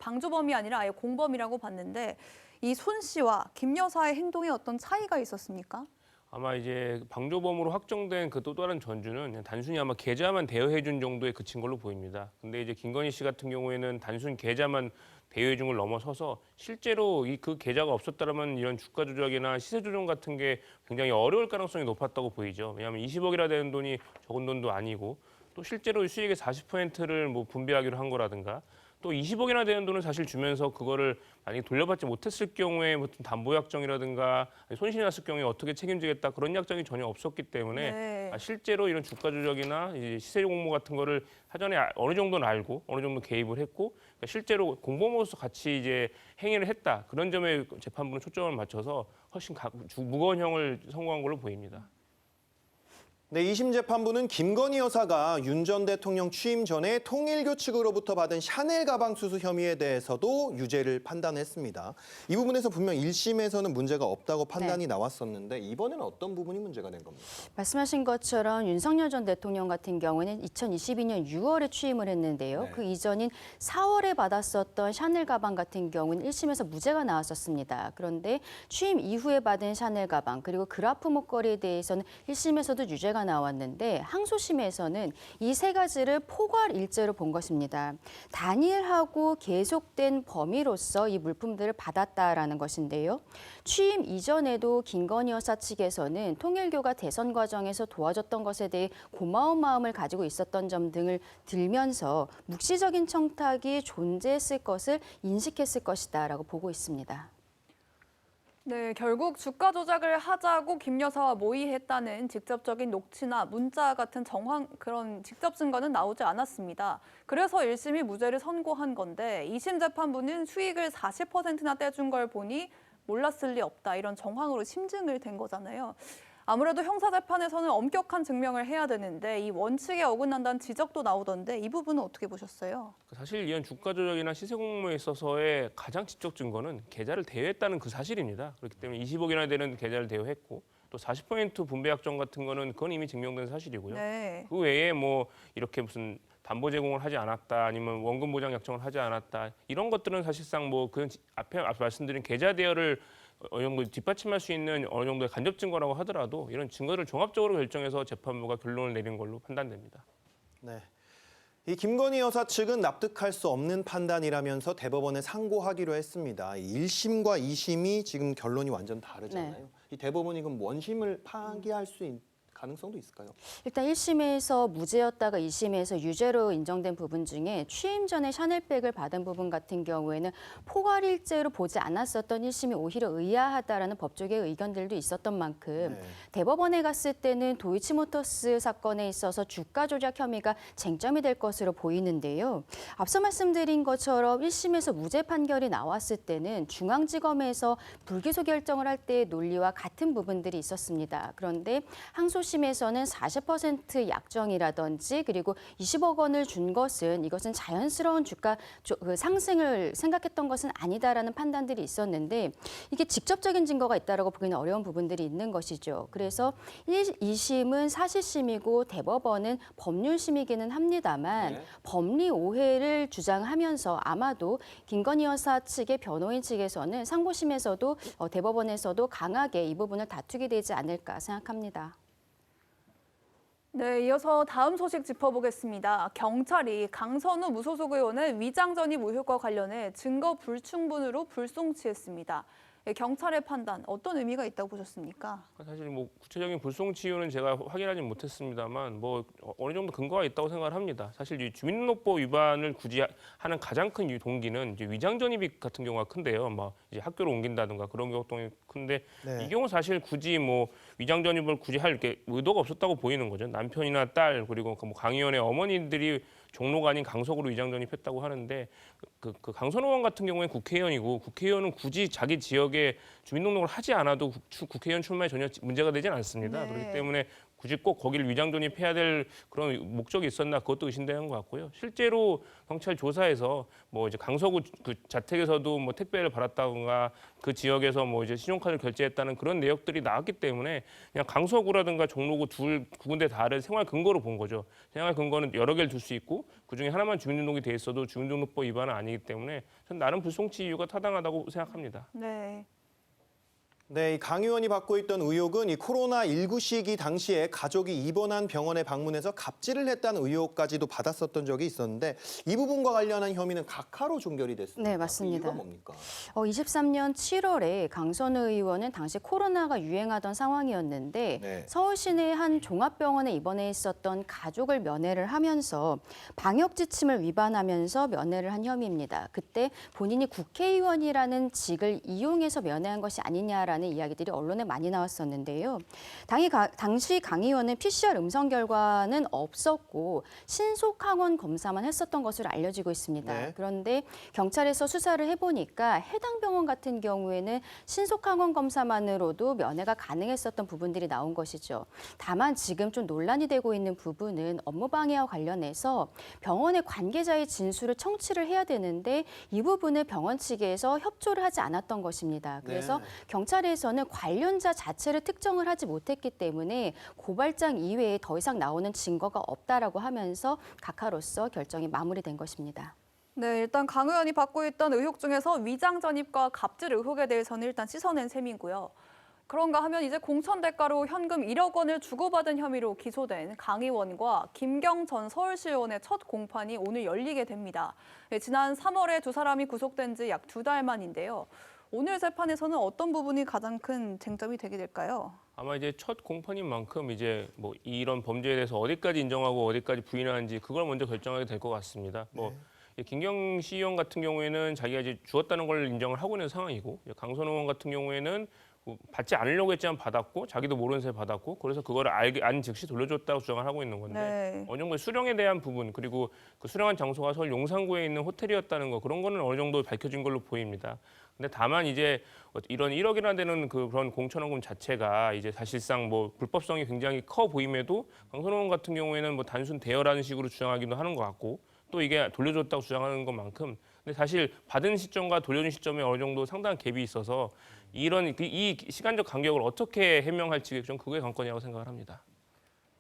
공범이라고 봤는데 이 손 씨와 김 여사의 행동에 어떤 차이가 있었습니까? 아마 이제 방조범으로 확정된 그 또 다른 전주는 그냥 단순히 아마 계좌만 대여해 준 정도에 그친 걸로 보입니다. 근데 이제 김건희 씨 같은 경우에는 단순 계좌만 대여해 준 걸 넘어서서 실제로 그 계좌가 없었다면 이런 주가 조작이나 시세 조정 같은 게 굉장히 어려울 가능성이 높았다고 보이죠. 왜냐하면 20억이라 되는 돈이 적은 돈도 아니고 또 실제로 수익의 40%를 뭐 분배하기로 한 거라든가 또 20억이나 되는 돈을 사실 주면서 그거를 만약에 돌려받지 못했을 경우에 무슨 담보 약정이라든가 손실이 났을 경우에 어떻게 책임지겠다 그런 약정이 전혀 없었기 때문에 실제로 이런 주가 조작이나 이제 시세 공모 같은 거를 사전에 어느 정도는 알고 어느 정도 개입을 했고 그러니까 실제로 공범으로서 같이 이제 행위를 했다 그런 점에 재판부는 초점을 맞춰서 훨씬 무거운 형을 선고한 걸로 보입니다. 네, 2심 재판부는 김건희 여사가 윤 전 대통령 취임 전에 통일교 측으로부터 받은 샤넬 가방 수수 혐의에 대해서도 유죄를 판단했습니다. 이 부분에서 분명 1심에서는 문제가 없다고 판단이 나왔었는데 이번에는 어떤 부분이 문제가 된 겁니까? 말씀하신 것처럼 윤석열 전 대통령 같은 경우는 2022년 6월에 취임을 했는데요. 그 이전인 4월에 받았었던 샤넬 가방 같은 경우는 1심에서 무죄가 나왔었습니다. 그런데 취임 이후에 받은 샤넬 가방 그리고 그라프 목걸이에 대해서는 1심에서도 유죄가 나왔는데 항소심에서는 이 세 가지를 포괄 일죄로 본 것입니다. 단일하고 계속된 범위로서 이 물품들을 받았다라는 것인데요. 취임 이전에도 김건희 여사 측에서는 통일교가 대선 과정에서 도와줬던 것에 대해 고마운 마음을 가지고 있었던 점 등을 들면서 묵시적인 청탁이 존재했을 것을 인식했을 것이다라고 보고 있습니다. 네, 결국 주가 조작을 하자고 김 여사와 모의했다는 직접적인 녹취나 문자 같은 그런 직접 증거는 나오지 않았습니다. 그래서 1심이 무죄를 선고한 건데 2심 재판부는 수익을 40%나 떼준 걸 보니 몰랐을 리 없다 이런 정황으로 심증을 댄 거잖아요. 아무래도 형사재판에서는 엄격한 증명을 해야 되는데 이 원칙에 어긋난다는 지적도 나오던데 이 부분은 어떻게 보셨어요? 사실 이런 주가 조작이나 시세 공모에 있어서의 가장 지적 증거는 계좌를 대여했다는 그 사실입니다. 그렇기 때문에 20억이나 되는 계좌를 대여했고 또 40% 분배 약정 같은 거는 그건 이미 증명된 사실이고요. 네. 그 외에 뭐 이렇게 무슨 담보 제공을 하지 않았다 아니면 원금 보장 약정을 하지 않았다 이런 것들은 사실상 뭐 그 앞에 말씀드린 계좌 대여를 어느 정도 뒷받침할 수 있는 어느 정도의 간접 증거라고 하더라도 이런 증거를 종합적으로 결정해서 재판부가 결론을 내린 걸로 판단됩니다. 네. 이 김건희 여사 측은 납득할 수 없는 판단이라면서 대법원에 상고하기로 했습니다. 1심과 2심이 지금 결론이 완전 다르잖아요. 네. 이 대법원이 그럼 원심을 파기할 수 가능성도 있을까요? 일단 1심에서 무죄였다가 2심에서 유죄로 인정된 부분 중에 취임 전에 샤넬백을 받은 부분 같은 경우에는 포괄일죄로 보지 않았었던 1심이 오히려 의아하다라는 법조계의 의견들도 있었던 만큼 대법원에 갔을 때는 도이치모터스 사건에 있어서 주가 조작 혐의가 쟁점이 될 것으로 보이는데요. 앞서 말씀드린 것처럼 1심에서 무죄 판결이 나왔을 때는 중앙지검에서 불기소 결정을 할 때의 논리와 같은 부분들이 있었습니다. 그런데 항소심에서는 40% 약정이라든지 그리고 20억 원을 준 것은 이것은 자연스러운 주가 상승을 생각했던 것은 아니다라는 판단들이 있었는데 이게 직접적인 증거가 있다라고 보기는 어려운 부분들이 있는 것이죠. 그래서 2심은 사실심이고 대법원은 법률심이기는 합니다만 법리 오해를 주장하면서 아마도 김건희 여사 측의 변호인 측에서는 상고심에서도 대법원에서도 강하게 이 부분을 다투게 되지 않을까 생각합니다. 네, 이어서 다음 소식 짚어보겠습니다. 경찰이 강선우 무소속 의원의 위장 전입 의혹과 관련해 증거 불충분으로 불송치했습니다. 경찰의 판단 어떤 의미가 있다고 보셨습니까? 사실 뭐 구체적인 불송치 이유는 제가 확인하지 못했습니다만 뭐 어느 정도 근거가 있다고 생각을 합니다. 사실 이 주민등록법 위반을 굳이 하는 가장 큰 동기는 이제 위장 전입 같은 경우가 큰데요. 막 이제 학교를 옮긴다든가 그런 경우가 큰데 이 경우 사실 굳이 뭐 위장 전입을 굳이 할 게 의도가 없었다고 보이는 거죠. 남편이나 딸 그리고 뭐 강 의원의 어머니들이 종로가 아닌 강석으로 위장 전입했다고 하는데 그 강선 의원 같은 경우에 국회의원이고 국회의원은 굳이 자기 지역에 주민등록을 하지 않아도 국회의원 출마에 전혀 문제가 되진 않습니다. 네. 그렇기 때문에 굳이 꼭 거기를 위장 전입해야 될 그런 목적이 있었나 그것도 의심되는 것 같고요. 실제로 경찰 조사에서 뭐 이제 강서구 그 자택에서도 뭐 택배를 받았다든가 그 지역에서 뭐 이제 신용카드를 결제했다는 그런 내역들이 나왔기 때문에 그냥 강서구라든가 종로구 두 군데 다를 생활 근거로 본 거죠. 생활 근거는 여러 개를 둘 수 있고 그중에 하나만 주민등록이 돼 있어도 주민등록법 위반은 아니기 때문에 저는 나름 불송치 이유가 타당하다고 생각합니다. 네. 네, 이 강 의원이 받고 있던 의혹은 이 코로나19 시기 당시에 가족이 입원한 병원에 방문해서 갑질을 했다는 의혹까지도 받았었던 적이 있었는데 이 부분과 관련한 혐의는 각하로 종결이 됐습니다. 네, 맞습니다. 이유가 뭡니까? 23년 7월에 강선우 의원은 당시 코로나가 유행하던 상황이었는데 서울 시내 한 종합병원에 입원해 있었던 가족을 면회를 하면서 방역 지침을 위반하면서 면회를 한 혐의입니다. 그때 본인이 국회의원이라는 직을 이용해서 면회한 것이 아니냐라는 이야기들이 언론에 많이 나왔었는데요. 당시 강 의원은 PCR 음성 결과는 없었고 신속항원 검사만 했었던 것으로 알려지고 있습니다. 그런데 경찰에서 수사를 해보니까 해당 병원 같은 경우에는 신속항원 검사만으로도 면회가 가능했었던 부분들이 나온 것이죠. 다만 지금 좀 논란이 되고 있는 부분은 업무방해와 관련해서 병원의 관계자의 진술을 청취를 해야 되는데 이 부분을 병원 측에서 협조를 하지 않았던 것입니다. 그래서 경찰에서는 관련자 자체를 특정을 하지 못했기 때문에 고발장 이외에 더 이상 나오는 증거가 없다라고 하면서 각하로서 결정이 마무리된 것입니다. 네, 일단 강 의원이 받고 있던 의혹 중에서 위장 전입과 갑질 의혹에 대해서는 일단 씻어낸 셈이고요. 그런가 하면 이제 공천 대가로 현금 1억 원을 주고받은 혐의로 기소된 강 의원과 김경 전 서울시의원의 첫 공판이 오늘 열리게 됩니다. 네, 지난 3월에 두 사람이 구속된 지 약 2달 만인데요. 오늘 재판에서는 어떤 부분이 가장 큰 쟁점이 되게 될까요? 아마 이제 첫 공판인 만큼 이제 뭐 이런 범죄에 대해서 어디까지 인정하고 어디까지 부인하는지 그걸 먼저 결정하게 될 것 같습니다. 뭐 김경 시의원 같은 경우에는 자기가 이제 주었다는 걸 인정을 하고 있는 상황이고 강선 의원 같은 경우에는 받지 않으려고 했지만 받았고 자기도 모르는 새 받았고 그래서 그거를 안 즉시 돌려줬다고 주장을 하고 있는 건데 어느 정도 수령에 대한 부분 그리고 그 수령한 장소가 서울 용산구에 있는 호텔이었다는 거 그런 거는 어느 정도 밝혀진 걸로 보입니다. 근데 다만 이제 이런 1억이나 되는 그런 공천원금 자체가 이제 사실상 뭐 불법성이 굉장히 커 보임에도 강선호 의원 같은 경우에는 뭐 단순 대여라는 식으로 주장하기도 하는 것 같고 또 이게 돌려줬다고 주장하는 것만큼 근데 사실 받은 시점과 돌려준 시점에 어느 정도 상당한 갭이 있어서 이 시간적 간격을 어떻게 해명할지 좀 그게 관건이라고 생각을 합니다.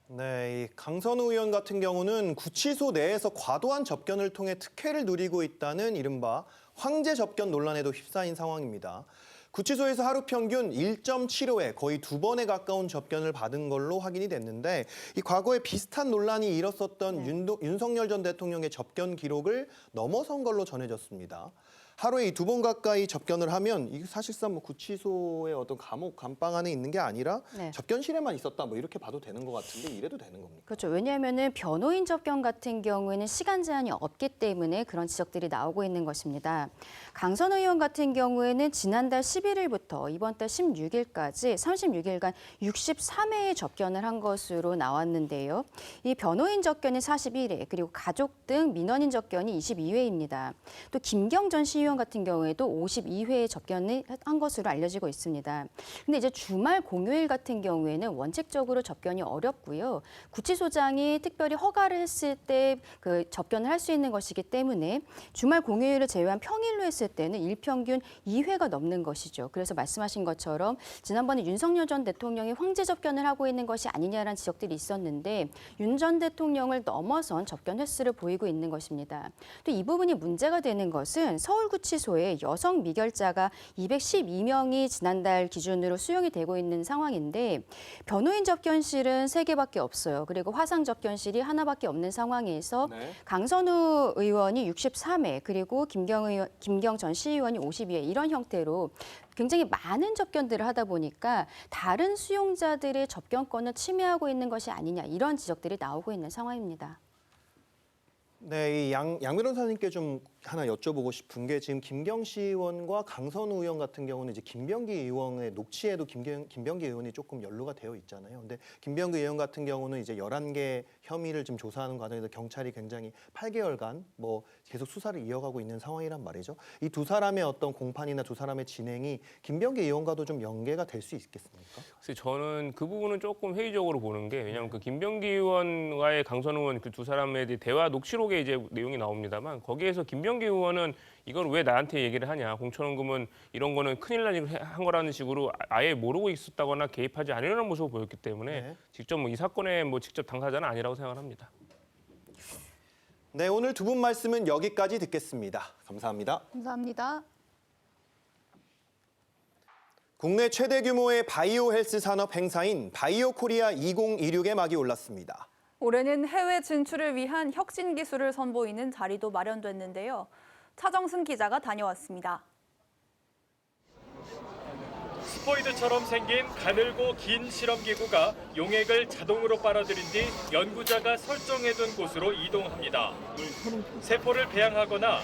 네, 이 강선우 의원 같은 경우는 구치소 내에서 과도한 접견을 통해 특혜를 누리고 있다는 이른바 황제 접견 논란에도 휩싸인 상황입니다. 구치소에서 하루 평균 1.75회 거의 2번에 가까운 접견을 받은 걸로 확인이 됐는데 이 과거에 비슷한 논란이 일었었던 윤석열 전 대통령의 접견 기록을 넘어선 걸로 전해졌습니다. 하루에 2번 가까이 접견을 하면 이게 사실상 뭐 구치소의 어떤 감옥 감방 안에 있는 게 아니라 접견실에만 있었다 뭐 이렇게 봐도 되는 것 같은데 이래도 되는 겁니까? 그렇죠. 왜냐하면은 변호인 접견 같은 경우에는 시간 제한이 없기 때문에 그런 지적들이 나오고 있는 것입니다. 강선호 의원 같은 경우에는 지난달 11일부터 이번 달 16일까지 36일간 63회의 접견을 한 것으로 나왔는데요. 이 변호인 접견이 41회 그리고 가족 등 민원인 접견이 22회입니다. 또 김경 전 시의원 같은 경우에도 52회의 접견을 한 것으로 알려지고 있습니다. 근데 이제 주말 공휴일 같은 경우에는 원칙적으로 접견이 어렵고요. 구치소장이 특별히 허가를 했을 때 그 접견을 할 수 있는 것이기 때문에 주말 공휴일을 제외한 평일로 했을 때는 일평균 2회가 넘는 것이죠. 그래서 말씀하신 것처럼 지난번에 윤석열 전 대통령이 황제 접견을 하고 있는 것이 아니냐라는 지적들이 있었는데 윤 전 대통령을 넘어선 접견 횟수를 보이고 있는 것입니다. 또 이 부분이 문제가 되는 것은 서울구치소에 여성 미결자가 212명이 지난달 기준으로 수용이 되고 있는 상황인데 변호인 접견실은 3개밖에 없어요. 그리고 화상 접견실이 하나밖에 없는 상황에서 강선우 의원이 63회 그리고 김경 전 시의원이 52회 이런 형태로 굉장히 많은 접견들을 하다 보니까 다른 수용자들의 접견권을 침해하고 있는 것이 아니냐 이런 지적들이 나오고 있는 상황입니다. 네, 양 변호사님께 좀 하나 여쭤보고 싶은 게 지금 김경 시의원과 강선우 의원 같은 경우는 이제 김병기 의원의 녹취에도 김병기 의원이 조금 연루가 되어 있잖아요. 근데 김병기 의원 같은 경우는 이제 11개 혐의를 지금 조사하는 과정에서 경찰이 굉장히 8개월간 뭐 계속 수사를 이어가고 있는 상황이란 말이죠. 이 두 사람의 어떤 공판이나 두 사람의 진행이 김병기 의원과도 좀 연계가 될 수 있겠습니까? 그래서 저는 그 부분은 조금 회의적으로 보는 게 왜냐하면 그 김병기 의원과의 강선우 의원 그 두 사람에 대해 대화 녹취록에 이제 내용이 나옵니다만 거기에서 김병기 의원은 이걸 왜 나한테 얘기를 하냐 공천원금은 이런 거는 큰일 난 일을 한 거라는 식으로 아예 모르고 있었다거나 개입하지 않으려는 모습을 보였기 때문에 직접 뭐 이 사건의 뭐 직접 당사자는 아니라고 생각을 합니다. 네, 오늘 두 분 말씀은 여기까지 듣겠습니다. 감사합니다. 감사합니다. 국내 최대 규모의 바이오 헬스 산업 행사인 바이오 코리아 2026의 막이 올랐습니다. 올해는 해외 진출을 위한 혁신 기술을 선보이는 자리도 마련됐는데요. 차정승 기자가 다녀왔습니다. 스포이드처럼 생긴 가늘고 긴 실험기구가 용액을 자동으로 빨아들인 뒤 연구자가 설정해둔 곳으로 이동합니다. 세포를 배양하거나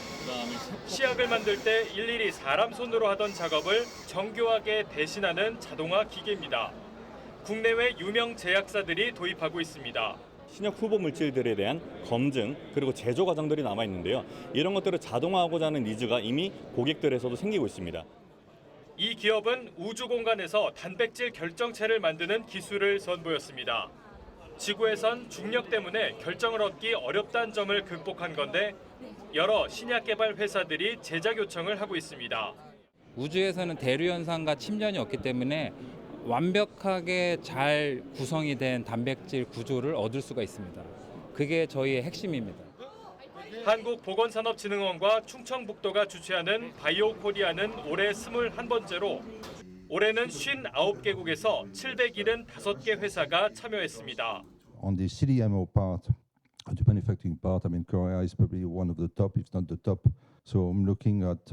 시약을 만들 때 일일이 사람 손으로 하던 작업을 정교하게 대신하는 자동화 기계입니다. 국내외 유명 제약사들이 도입하고 있습니다. 신약 후보 물질들에 대한 검증 그리고 제조 과정들이 남아 있는데요. 이런 것들을 자동화하고자 하는 니즈가 이미 고객들에서도 생기고 있습니다. 이 기업은 우주 공간에서 단백질 결정체를 만드는 기술을 선보였습니다. 지구에선 중력 때문에 결정을 얻기 어렵다는 점을 극복한 건데 여러 신약 개발 회사들이 제작 요청을 하고 있습니다. 우주에서는 대류 현상과 침전이 없기 때문에 완벽하게 잘 구성이 된 단백질 구조를 얻을 수가 있습니다. 그게 저희의 핵심입니다. 한국보건산업진흥원과 충청북도가 주최하는 바이오 코리아는 올해 21번째로 올해는 59개국에서 775개 회사가 참여했습니다. On the CDMO part, the manufacturing part, I mean Korea is probably one of the top, if not the top. So I'm looking at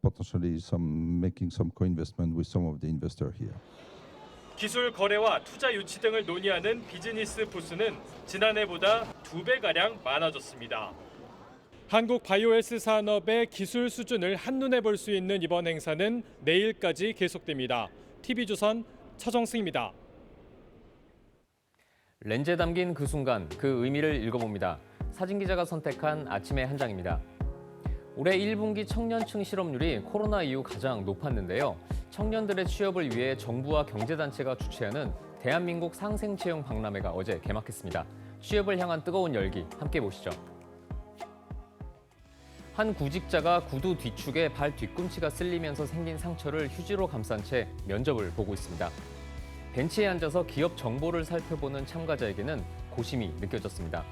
potentially making some co-investment with some of the investor here. 기술 거래와 투자 유치 등을 논의하는 비즈니스 부스는 지난해보다 2배가량 많아졌습니다. 한국 바이오헬스 산업의 기술 수준을 한눈에 볼 수 있는 이번 행사는 내일까지 계속됩니다. TV조선 차정승입니다. 렌즈에 담긴 그 순간 그 의미를 읽어봅니다. 사진기자가 선택한 아침의 한 장입니다. 올해 1분기 청년층 실업률이 코로나 이후 가장 높았는데요. 청년들의 취업을 위해 정부와 경제단체가 주최하는 대한민국 상생채용 박람회가 어제 개막했습니다. 취업을 향한 뜨거운 열기 함께 보시죠. 한 구직자가 구두 뒤축에 발 뒤꿈치가 쓸리면서 생긴 상처를 휴지로 감싼 채 면접을 보고 있습니다. 벤치에 앉아서 기업 정보를 살펴보는 참가자에게는 고심이 느껴졌습니다.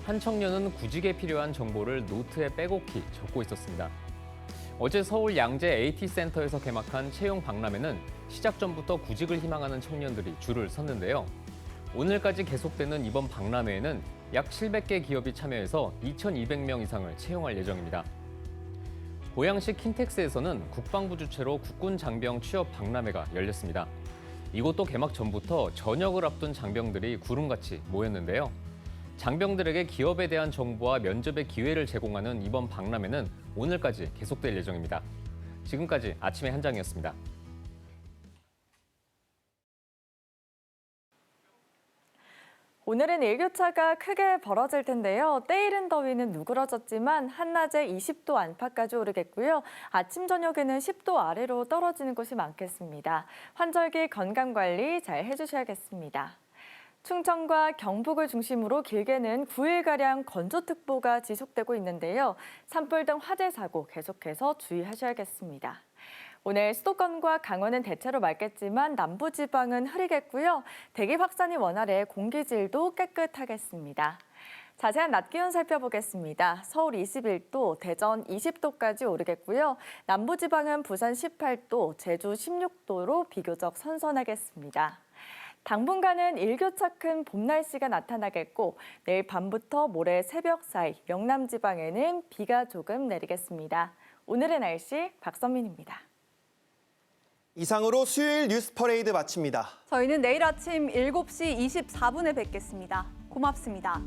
한 청년은 구직에 필요한 정보를 노트에 빼곡히 적고 있었습니다. 어제 서울 양재 AT센터에서 개막한 채용 박람회는 시작 전부터 구직을 희망하는 청년들이 줄을 섰는데요. 오늘까지 계속되는 이번 박람회에는 약 700개 기업이 참여해서 2,200명 이상을 채용할 예정입니다. 고양시 킨텍스에서는 국방부 주최로 국군 장병 취업 박람회가 열렸습니다. 이곳도 개막 전부터 전역을 앞둔 장병들이 구름같이 모였는데요. 장병들에게 기업에 대한 정보와 면접의 기회를 제공하는 이번 박람회는 오늘까지 계속될 예정입니다. 지금까지 아침의 한장이었습니다. 오늘은 일교차가 크게 벌어질 텐데요. 때이른 더위는 누그러졌지만 한낮에 20도 안팎까지 오르겠고요. 아침 저녁에는 10도 아래로 떨어지는 곳이 많겠습니다. 환절기 건강관리 잘 해주셔야겠습니다. 충청과 경북을 중심으로 길게는 9일가량 건조특보가 지속되고 있는데요. 산불 등 화재 사고 계속해서 주의하셔야겠습니다. 오늘 수도권과 강원은 대체로 맑겠지만 남부지방은 흐리겠고요. 대기 확산이 원활해 공기질도 깨끗하겠습니다. 자세한 낮 기온 살펴보겠습니다. 서울 21도, 대전 20도까지 오르겠고요. 남부지방은 부산 18도, 제주 16도로 비교적 선선하겠습니다. 당분간은 일교차 큰 봄 날씨가 나타나겠고 내일 밤부터 모레 새벽 사이 영남 지방에는 비가 조금 내리겠습니다. 오늘의 날씨 박선민입니다. 이상으로 수요일 뉴스 퍼레이드 마칩니다. 저희는 내일 아침 7시 24분에 뵙겠습니다. 고맙습니다.